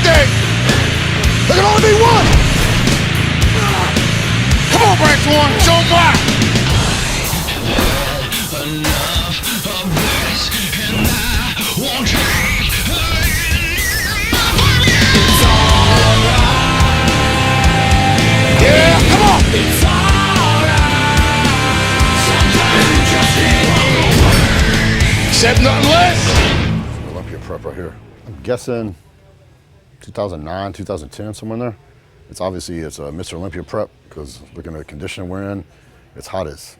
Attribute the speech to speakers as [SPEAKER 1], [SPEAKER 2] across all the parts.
[SPEAKER 1] birthday. There can only be one. Come on, Branch One, show 'em why.
[SPEAKER 2] Enough of this, and I won't take enough of you. It's alright.
[SPEAKER 1] Yeah, come on.
[SPEAKER 2] It's alright. Sometimes you just need one.
[SPEAKER 1] Except nothing less.
[SPEAKER 3] Olympia prep right here. I'm guessing 2009, 2010, somewhere in there. It's a Mr. Olympia prep because looking at the condition we're in, it's hot as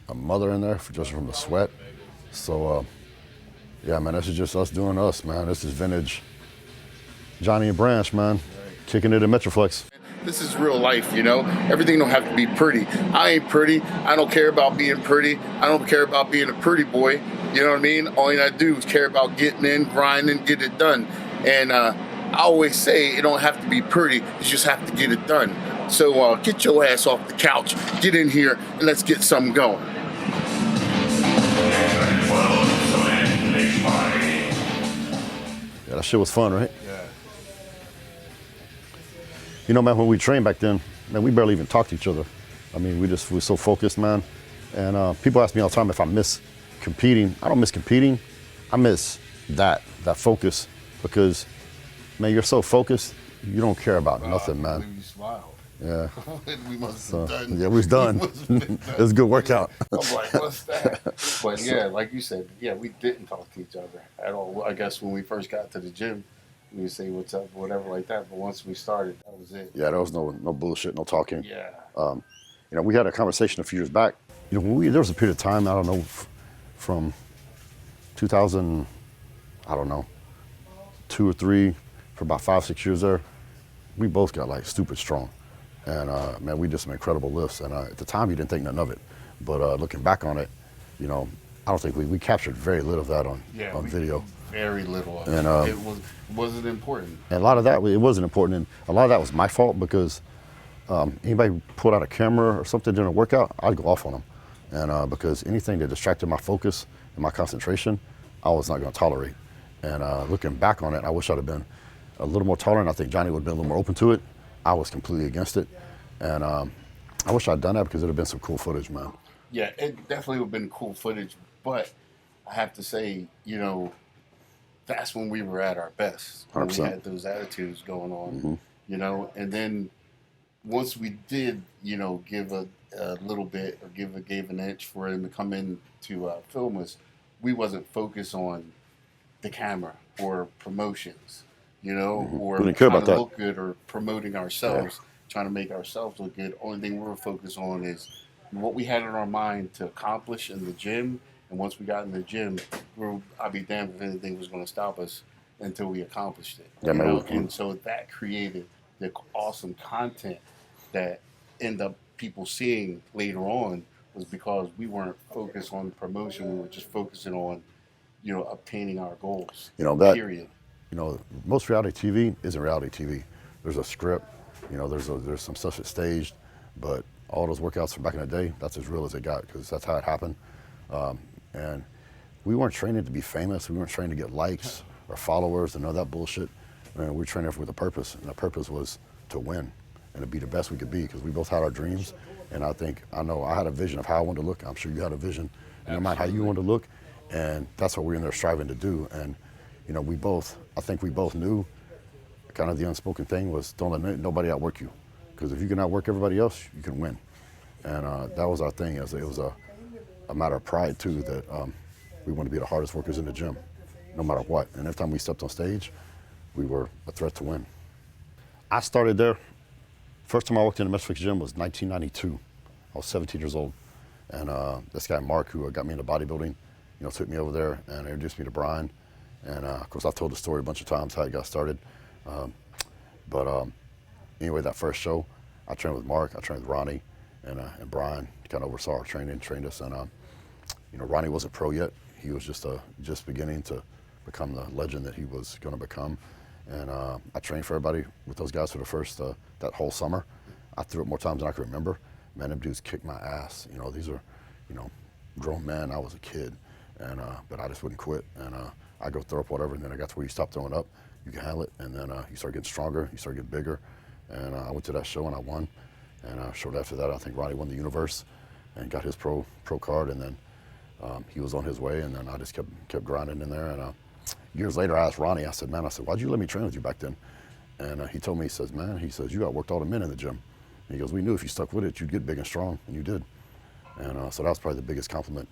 [SPEAKER 3] a mother in there just from the sweat. So, yeah, man, this is just us doing us, man. This is vintage Johnnie and Branch, man, kicking it in Metroflex.
[SPEAKER 1] This is real life, you know? Everything don't have to be pretty. I ain't pretty. I don't care about being pretty. I don't care about being a pretty boy. You know what I mean? All I do is care about getting in, grinding, get it done. And I always say it don't have to be pretty. You just have to get it done. So get your ass off the couch, get in here, and let's get something going.
[SPEAKER 3] Yeah, that shit was fun, right?
[SPEAKER 1] Yeah.
[SPEAKER 3] You know, man, when we trained back then, man, we barely even talked to each other. I mean, we were so focused, man. And people ask me all the time if I miss competing. I don't miss competing. I miss that focus because, man, you're so focused, you don't care about nothing, man.
[SPEAKER 1] You smiled.
[SPEAKER 3] Yeah.
[SPEAKER 1] We must have done.
[SPEAKER 3] Yeah, we was done. It was a good workout.
[SPEAKER 1] I'm like, what's that? But yeah, like you said, yeah, we didn't talk to each other at all. I guess when we first got to the gym, we would say what's up, whatever like that. But once we started, that was it.
[SPEAKER 3] Yeah, there was no bullshit, no talking.
[SPEAKER 1] Yeah.
[SPEAKER 3] You know, we had a conversation a few years back. You know, there was a period of time, I don't know, from 2000, I don't know, 2 or 3, for about 5, 6 years there, we both got like stupid strong. And man, we did some incredible lifts. And at the time, you didn't think nothing of it. But looking back on it, you know, I don't think we captured very little of that on video.
[SPEAKER 1] Very little of
[SPEAKER 3] and,
[SPEAKER 1] it. Wasn't important.
[SPEAKER 3] And a lot of that, it wasn't important. And a lot of that was my fault because anybody pulled out a camera or something during a workout, I'd go off on them. And because anything that distracted my focus and my concentration, I was not going to tolerate. And looking back on it, I wish I'd have been a little more tolerant. I think Johnnie would have been a little more open to it. I was completely against it. And I wish I'd done that because it would have been some cool footage, man.
[SPEAKER 1] Yeah, it definitely would have been cool footage. But I have to say, you know, that's when we were at our best. When
[SPEAKER 3] 100%.
[SPEAKER 1] we had those attitudes going on, you know. And then once we did, you know, give a little bit or gave an inch for him to come in to film us, we wasn't focused on the camera or promotions, you know, or
[SPEAKER 3] We didn't care
[SPEAKER 1] trying
[SPEAKER 3] about
[SPEAKER 1] to
[SPEAKER 3] that.
[SPEAKER 1] look good or promoting ourselves, trying to make ourselves look good. Only thing we were focused on is what we had in our mind to accomplish in the gym. And once we got in the gym, I'd be damned if anything was going to stop us until we accomplished it.
[SPEAKER 3] Yeah,
[SPEAKER 1] you
[SPEAKER 3] man,
[SPEAKER 1] know? And so that created the awesome content that end up people seeing later on was because we weren't focused on promotion. We were just focusing on, you know, obtaining our goals.
[SPEAKER 3] You know, that,
[SPEAKER 1] period.
[SPEAKER 3] You know, most reality TV isn't reality TV. There's a script, you know, there's some stuff that's staged, but all those workouts from back in the day, that's as real as it got because that's how it happened. And we weren't training to be famous. We weren't training to get likes or followers and all that bullshit. I mean, we were training with a purpose, and the purpose was to win and to be the best we could be because we both had our dreams. And I know I had a vision of how I wanted to look. I'm sure you had a vision, no matter how you wanted to look. And that's what we're in there striving to do. And, you know, I think we both knew kind of the unspoken thing was don't let nobody outwork you. Because if you can outwork everybody else, you can win. And that was our thing. It was a matter of pride, too, that we wanted to be the hardest workers in the gym, no matter what. And every time we stepped on stage, we were a threat to win. I started there. First time I walked in the Metroflex gym was 1992. I was 17 years old. And this guy, Mark, who got me into bodybuilding, you know, took me over there and introduced me to Brian. And of course, I've told the story a bunch of times how it got started. Anyway, that first show, I trained with Mark, I trained with Ronnie, and Brian kind of oversaw our training, trained us. And you know, Ronnie wasn't pro yet. He was just beginning to become the legend that he was going to become. And I trained for everybody with those guys for the first, that whole summer. I threw it more times than I could remember. Man, them dudes kicked my ass. You know, these are, you know, grown men. I was a kid, and but I just wouldn't quit. And I go throw up whatever, and then I got to where you stop throwing up, you can handle it. And then you start getting stronger, you start getting bigger. And I went to that show and I won. And shortly after that, I think Ronnie won the Universe and got his pro card. And then he was on his way. And then I just kept grinding in there. And years later, I asked Ronnie, I said, why'd you let me train with you back then? And he told me, he says, you got all the men in the gym. And he goes, we knew if you stuck with it, you'd get big and strong, and you did. And so that was probably the biggest compliment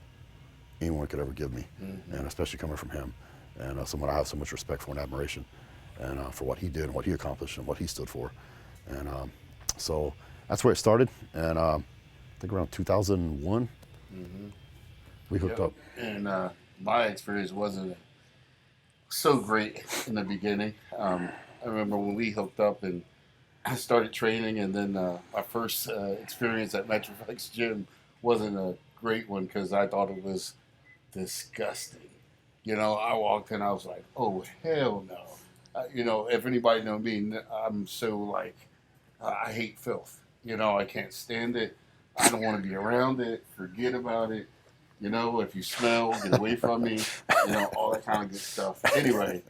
[SPEAKER 3] anyone could ever give me, and especially coming from him. And someone I have so much respect for and admiration, and for what he did and what he accomplished and what he stood for. And so that's where it started. And I think around 2001, we hooked up.
[SPEAKER 1] And my experience wasn't so great in the beginning. I remember when we hooked up and I started training, and then my first experience at Metroflex gym wasn't a great one because I thought it was disgusting. You know, I walked in, I was like, oh, hell no. You know, if anybody knows me, I'm so like, I hate filth. You know, I can't stand it. I don't want to be around it. Forget about it. You know, if you smell, get away from me. You know, all that kind of good stuff. Anyway,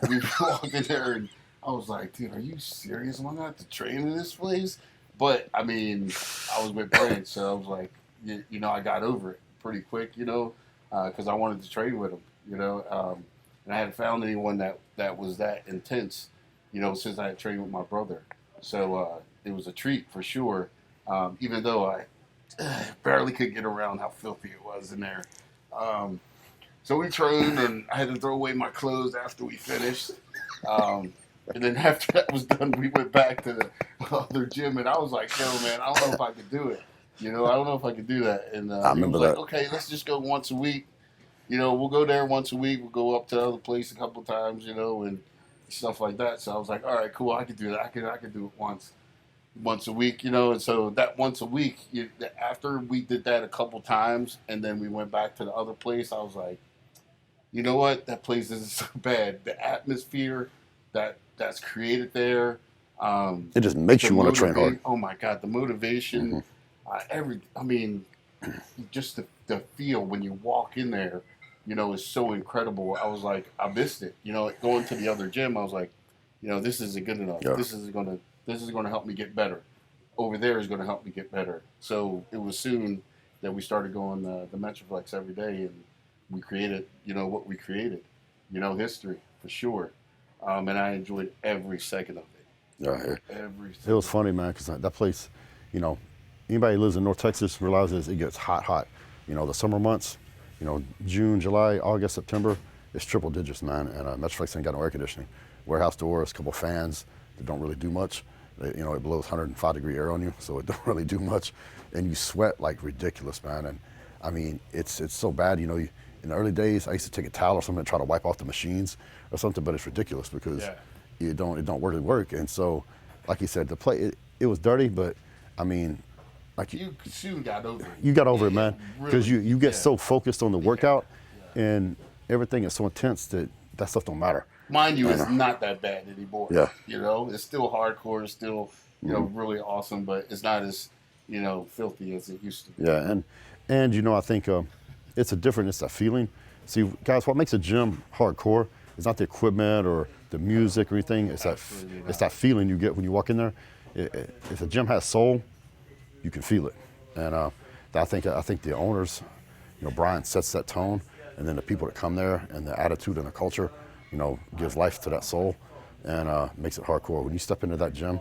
[SPEAKER 1] we walked in there and I was like, dude, are you serious? Am I going to have to train in this place? But, I mean, I was with Brent, so I was like, you know, I got over it pretty quick, you know, because I wanted to train with him, you know. And I hadn't found anyone that was that intense, you know, since I had trained with my brother. So it was a treat for sure, even though I barely could get around how filthy it was in there. So we trained, and I had to throw away my clothes after we finished. And then after that was done, we went back to the other gym, and I was like, yo, man, I don't know if I could do it. You know, I don't know if I could do that. And
[SPEAKER 3] I remember
[SPEAKER 1] was
[SPEAKER 3] that.
[SPEAKER 1] like, okay, let's just go once a week. You know, we'll go there once a week. We'll go up to the other place a couple times, you know, and stuff like that. So I was like, all right, cool, I could do that. I could do it once a week, you know. And so that once a week, after we did that a couple times, and then we went back to the other place, I was like, you know what? That place isn't so bad. The atmosphere that's created there.
[SPEAKER 3] It just makes you want to train hard.
[SPEAKER 1] Oh my God, the motivation, I mean, just the feel when you walk in there, you know, is so incredible. I was like, I missed it. You know, going to the other gym, I was like, you know, this isn't good enough.
[SPEAKER 3] Yeah.
[SPEAKER 1] This is gonna help me get better. Over there is gonna help me get better. So it was soon that we started going the Metroflex every day, and we created, you know, what we created. You know, history for sure. And I enjoyed every second of it.
[SPEAKER 3] Yeah,
[SPEAKER 1] Every second.
[SPEAKER 3] it was funny, man, because that place, you know, anybody who lives in North Texas realizes it gets hot. You know, the summer months, you know, June, July, August, September, it's triple digits, man. And Metroflex ain't got no air conditioning. Warehouse doors, a couple fans that don't really do much. You know, it blows 105-degree air on you, so it don't really do much. And you sweat like ridiculous, man. And I mean, it's so bad. You know, in the early days, I used to take a towel or something and try to wipe off the machines or something, but it's ridiculous because it don't really work. And so, like you said, the play it was dirty, but I mean, like
[SPEAKER 1] You soon got over it.
[SPEAKER 3] you got over it, man, because
[SPEAKER 1] really,
[SPEAKER 3] you get so focused on the workout, and everything is so intense that stuff don't matter.
[SPEAKER 1] Mind you, it's not that bad anymore.
[SPEAKER 3] Yeah.
[SPEAKER 1] You know, it's still hardcore. It's still, you know, really awesome, but it's not as, you know, filthy as it used to be.
[SPEAKER 3] Yeah, and you know, I think it's a feeling. See, guys, what makes a gym hardcore is not the equipment or the music or anything. It's that feeling you get when you walk in there. If a gym has soul, you can feel it. And I think the owners, you know, Brian sets that tone, and then the people that come there and the attitude and the culture, you know, gives life to that soul and makes it hardcore. When you step into that gym,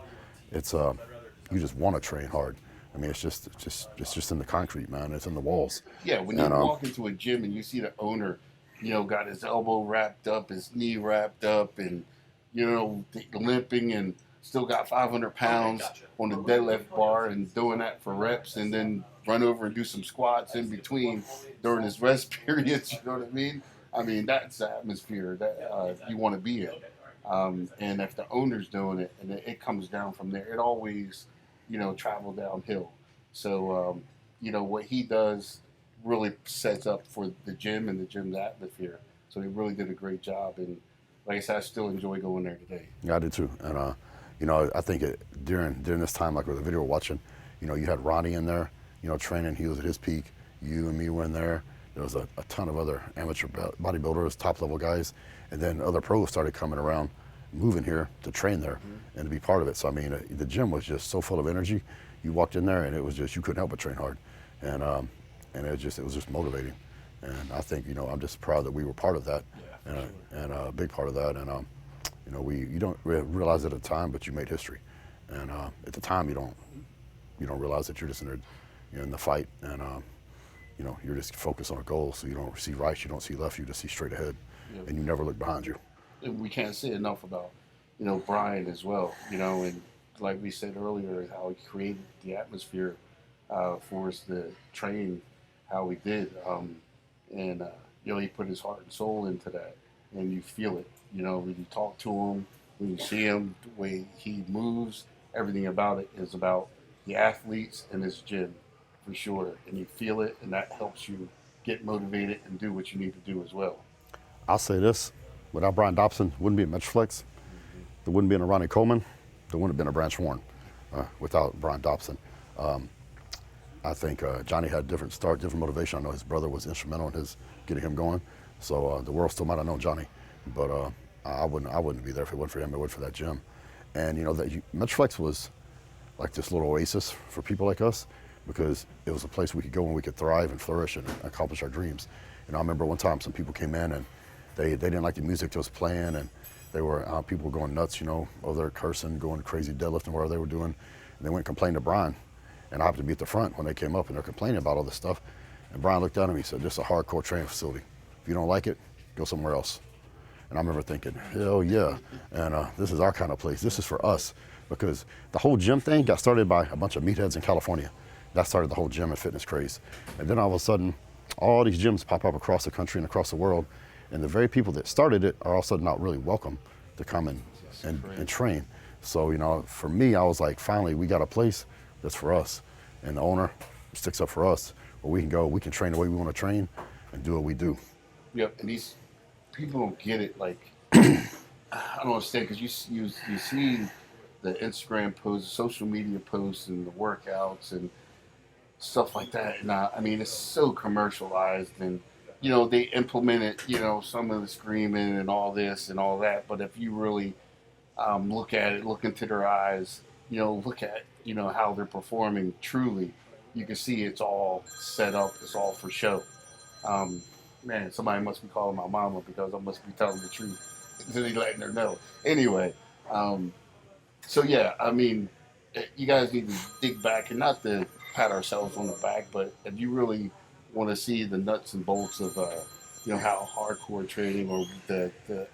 [SPEAKER 3] it's you just want to train hard. I mean, it's just in the concrete, man. It's in the walls.
[SPEAKER 1] Yeah, when you walk into a gym and you see the owner, you know, got his elbow wrapped up, his knee wrapped up, and, you know, limping and still got 500 pounds on the deadlift bar and doing that for reps, and then run over and do some squats in between during his rest periods, you know what I mean? I mean, that's the atmosphere that you want to be in. And if the owner's doing it, and it comes down from there, it always, you know, travel downhill. So, you know, what he does really sets up for the gym and the gym's atmosphere. So he really did a great job. And like I said, I still enjoy going there today.
[SPEAKER 3] Yeah, I do too. And, you know, I think during this time, like with the video we're watching, you know, you had Ronnie in there, you know, training. He was at his peak. You and me were in there. there was a ton of other amateur bodybuilders, top level guys, and then other pros started coming around, moving here to train there and to be part of it. So I mean, the gym was just so full of energy. You walked in there and it was just, you couldn't help but train hard, and it was just motivating. And I think, I'm just proud that we were part of that, and a big part of that. And you don't realize it at the time, but you made history. And at the time, you don't realize that you're just in the fight, and you're just focused on a goal. So you don't see right, you don't see left, you just see straight ahead, and you never look behind you.
[SPEAKER 1] And we can't say enough about, Brian as well, and like we said earlier, how he created the atmosphere for us to train how we did. And he put his heart and soul into that, and you feel it, when you talk to him, when you see him, the way he moves, everything about it is about the athletes and his gym, for sure. And you feel it, and that helps you get motivated and do what you need to do as well.
[SPEAKER 3] I'll say this, without Brian Dobson, wouldn't be a Metroflex, there wouldn't be a Ronnie Coleman, there wouldn't have been a Branch Warren without Brian Dobson. I think Johnnie had a different start, different motivation. I know his brother was instrumental in getting him going. So the world still might have known Johnnie, but I wouldn't be there if it wasn't for him. It wasn't for that gym. And Metroflex was like this little oasis for people like us, because it was a place we could go and we could thrive and flourish and accomplish our dreams. I remember one time some people came in and they didn't like the music that was playing, and people were going nuts, over there cursing, going crazy, deadlifting, whatever they were doing. And they went and complained to Brian. And I happened to be at the front when they came up and they're complaining about all this stuff. And Brian looked at him, he said, "This is a hardcore training facility. If you don't like it, go somewhere else." And I remember thinking, hell yeah. And this is our kind of place. This is for us. Because the whole gym thing got started by a bunch of meatheads in California. That started the whole gym and fitness craze. And then all of a sudden, all these gyms pop up across the country and across the world. And the very people that started it are all of a sudden not really welcome to come and train. So, for me, I was like, finally, we got a place that's for us. And the owner sticks up for us, where we can go, we can train the way we want to train and do what we do.
[SPEAKER 1] Yep, and these people don't get it. Like, I don't understand, because you see the Instagram posts, social media posts, and the workouts and stuff like that. And I mean, it's so commercialized, and they implemented some of the screaming and all this and all that. But if you really look at it, look into their eyes, look at how they're performing truly, you can see it's all set up, it's all for show. Man, somebody must be calling my mama, because I must be telling the truth. They letting her know. Anyway, so yeah, I mean, you guys need to dig back, and not to pat ourselves on the back, but if you really want to see the nuts and bolts of how hardcore training, or the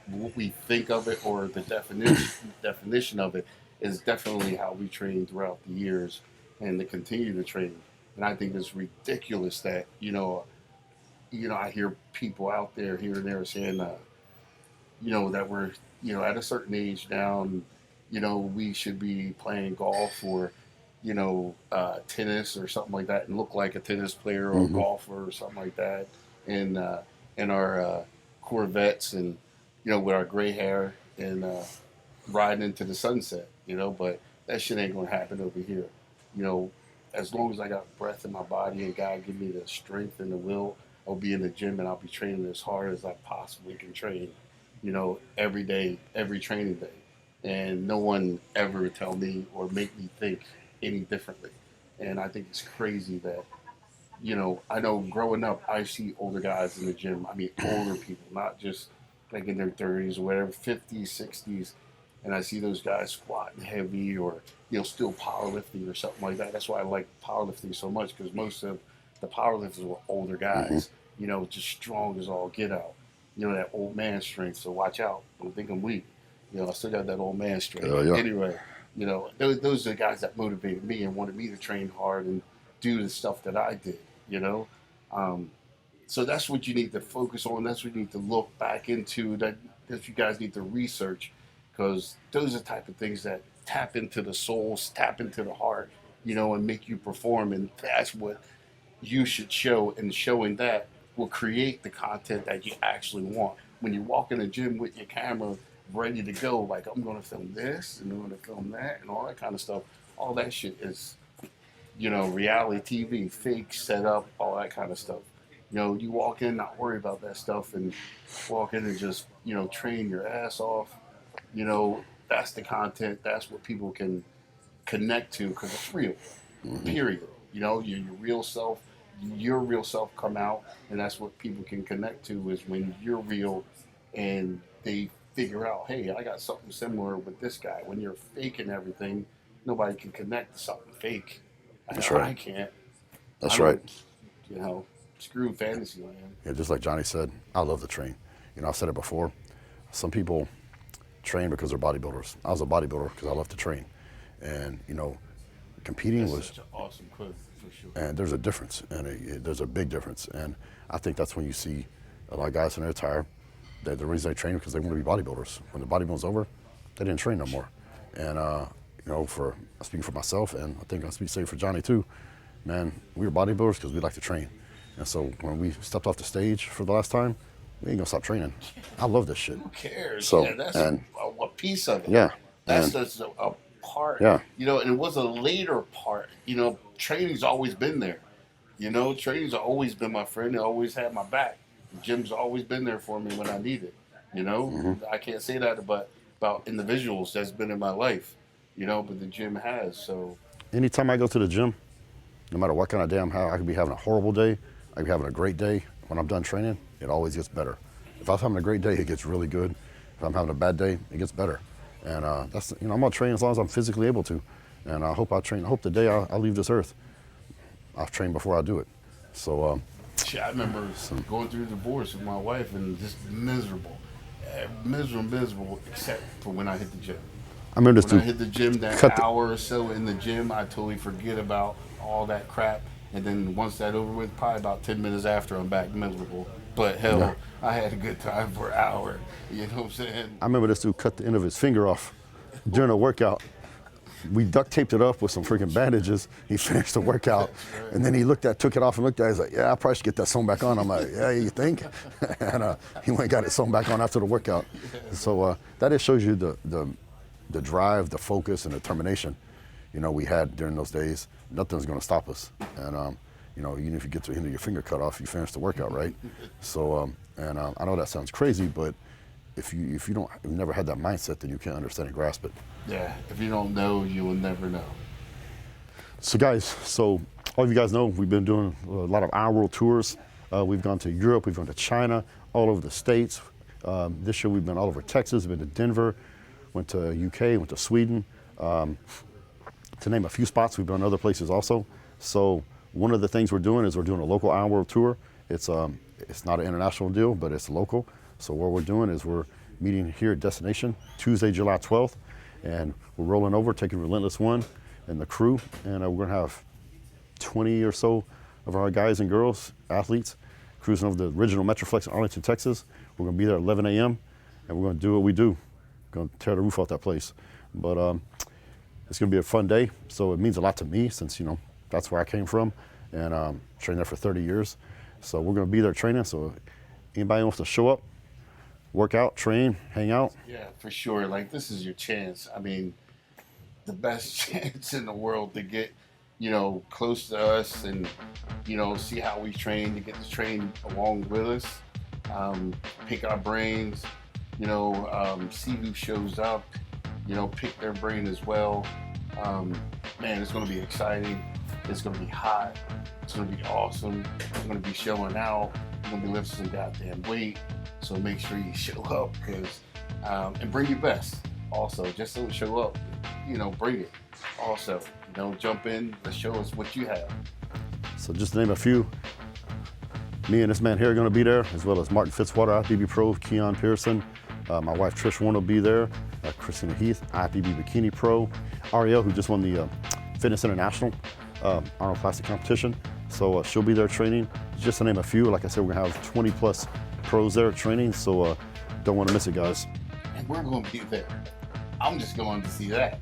[SPEAKER 1] what we think of it, or the definition of it, is definitely how we train throughout the years and to continue to train. And I think it's ridiculous that I hear people out there here and there saying that we're at a certain age now, and we should be playing golf, or tennis or something like that, and look like a tennis player or a golfer or something like that, and in our Corvettes, and with our gray hair, and riding into the sunset, but that shit ain't gonna happen over here. As long as I got breath in my body and God give me the strength and the will, I'll be in the gym, and I'll be training as hard as I possibly can train, every day, every training day. And no one ever tell me or make me think any differently. And I think it's crazy that, I know growing up, I see older guys in the gym. I mean, older people, not just like in their 30s or whatever, 50s, 60s. And I see those guys squatting heavy, or, still powerlifting or something like that. That's why I like powerlifting so much, because most of the powerlifters were older guys, just strong as all get out. That old man strength. So watch out. Don't think I'm weak. I still got that old man strength.
[SPEAKER 3] Yeah.
[SPEAKER 1] Anyway, those are the guys that motivated me and wanted me to train hard and do the stuff that I did, So that's what you need to focus on. That's what you need to look back into, that you guys need to research, because those are the type of things that tap into the soul, tap into the heart, and make you perform. And that's what you should show, and showing that will create the content that you actually want. When you walk in the gym with your camera ready to go, like, I'm going to film this and I'm going to film that and all that kind of stuff, all that shit is, reality TV, fake, set up, all that kind of stuff. You know, you walk in, not worry about that stuff, and walk in and just, you know, train your ass off. You know, that's the content. That's what people can connect to because it's real. Period. You know, your real self come out, and that's what people can connect to is when you're real, and they figure out, hey, I got something similar with this guy. When you're faking everything, nobody can connect to something fake.
[SPEAKER 3] That's
[SPEAKER 1] I
[SPEAKER 3] right.
[SPEAKER 1] can't.
[SPEAKER 3] That's
[SPEAKER 1] I
[SPEAKER 3] right.
[SPEAKER 1] don't, you know, screw fantasy land.
[SPEAKER 3] Yeah, just like Johnny said, I love to train. You know, I've said it before. Some people train because they're bodybuilders. I was a bodybuilder because I love to train, and you know, competing
[SPEAKER 1] That's
[SPEAKER 3] was.
[SPEAKER 1] such an awesome quote for sure.
[SPEAKER 3] And there's a difference, and there's a big difference. And I think that's when you see a lot of guys in their attire. That the reason they train because they want to be bodybuilders. When the bodybuilding's over, they didn't train no more. And you know, for speaking for myself, and I think I speak say for Johnny too, man, we were bodybuilders because we like to train. And so when we stepped off the stage for the last time, we ain't gonna stop training. I love this shit.
[SPEAKER 1] Who cares?
[SPEAKER 3] So,
[SPEAKER 1] Yeah, that's
[SPEAKER 3] and-
[SPEAKER 1] a piece of it.
[SPEAKER 3] Yeah,
[SPEAKER 1] That's
[SPEAKER 3] and-
[SPEAKER 1] just a part.
[SPEAKER 3] Yeah.
[SPEAKER 1] You know, and it was a later part. You know, training's always been there. You know, training's always been my friend. It always had my back. The gym's always been there for me when I need it. You know, I can't say that about individuals that's been in my life. You know, but the gym has. So
[SPEAKER 3] Anytime I go to the gym, no matter what kind of day I'm having, I could be having a horrible day, I could be having a great day. When I'm done training, it always gets better. If I'm having a great day, it gets really good. If I'm having a bad day, it gets better. And that's, you know, I'm gonna train as long as I'm physically able to. And I hope the day I leave this earth, I've trained before I do it. So
[SPEAKER 1] shit, I remember going through a divorce with my wife and just miserable. Miserable, except for when I hit the gym.
[SPEAKER 3] I remember this
[SPEAKER 1] When I
[SPEAKER 3] dude.
[SPEAKER 1] hit the gym, that
[SPEAKER 3] cut the-
[SPEAKER 1] hour or so in the gym, I totally forget about all that crap. And then once that over with, probably about 10 minutes after, I'm back miserable. But hell,
[SPEAKER 3] Yeah.
[SPEAKER 1] I had a good time for an hour. You know what I'm saying?
[SPEAKER 3] I remember this dude cut the end of his finger off during a workout. We duct taped it up with some freaking bandages. He finished the workout, and then he took it off and looked at it. He's like, "Yeah, I probably should get that sewn back on." I'm like, "Yeah, you think?" And he went and got it sewn back on after the workout. So that just shows you the drive, the focus, and determination, you know, we had during those days. Nothing's gonna stop us. And you know, even if you get to the end of your finger cut off, you finish the workout, right? So I know that sounds crazy, but if you've never had that mindset, then you can't understand and grasp it.
[SPEAKER 1] Yeah, if you don't know, you will never know.
[SPEAKER 3] So guys, all of you guys know we've been doing a lot of our world tours. We've gone to Europe, we've gone to China, all over the States. This year we've been all over Texas, been to Denver, went to UK, went to Sweden. To name a few spots, we've been other places also. So one of the things we're doing is we're doing a local our world tour. It's not an international deal, but it's local. So what we're doing is we're meeting here at Destination Tuesday, July 12th, and we're rolling over, taking Relentless One and the crew, and we're gonna have 20 or so of our guys and girls, athletes, cruising over the original Metroflex in Arlington, Texas. We're gonna be there at 11 a.m. and we're gonna do what we do. We're gonna tear the roof off that place. But it's gonna be a fun day, so it means a lot to me since, you know, that's where I came from, and trained there for 30 years. So we're gonna be there training, so anybody wants to show up, work out, train, hang out.
[SPEAKER 1] Yeah, for sure. Like, this is your chance. I mean, the best chance in the world to get, you know, close to us and, you know, see how we train, to get to train along with us, pick our brains, you know, see who shows up, you know, pick their brain as well. Man, it's going to be exciting. It's going to be hot. It's going to be awesome. It's going to be showing out. You're going to be lifting some goddamn weight. So make sure you show up, because and bring your best. Also, just don't show up. You know, bring it. Also, you know, jump in. Let's show us what you have.
[SPEAKER 3] So just to name a few, me and this man here are going to be there, as well as Martin Fitzwater, IFBB Pro, Keon Pearson, my wife Trish Warren will be there, Christina Heath, IFBB Bikini Pro, Ariel, who just won the Fitness International Arnold Classic competition. So she'll be there training. Just to name a few, like I said, we're going to have 20 plus pros there training, so don't want to miss it, guys.
[SPEAKER 1] And we're going to be there. I'm just going to see that.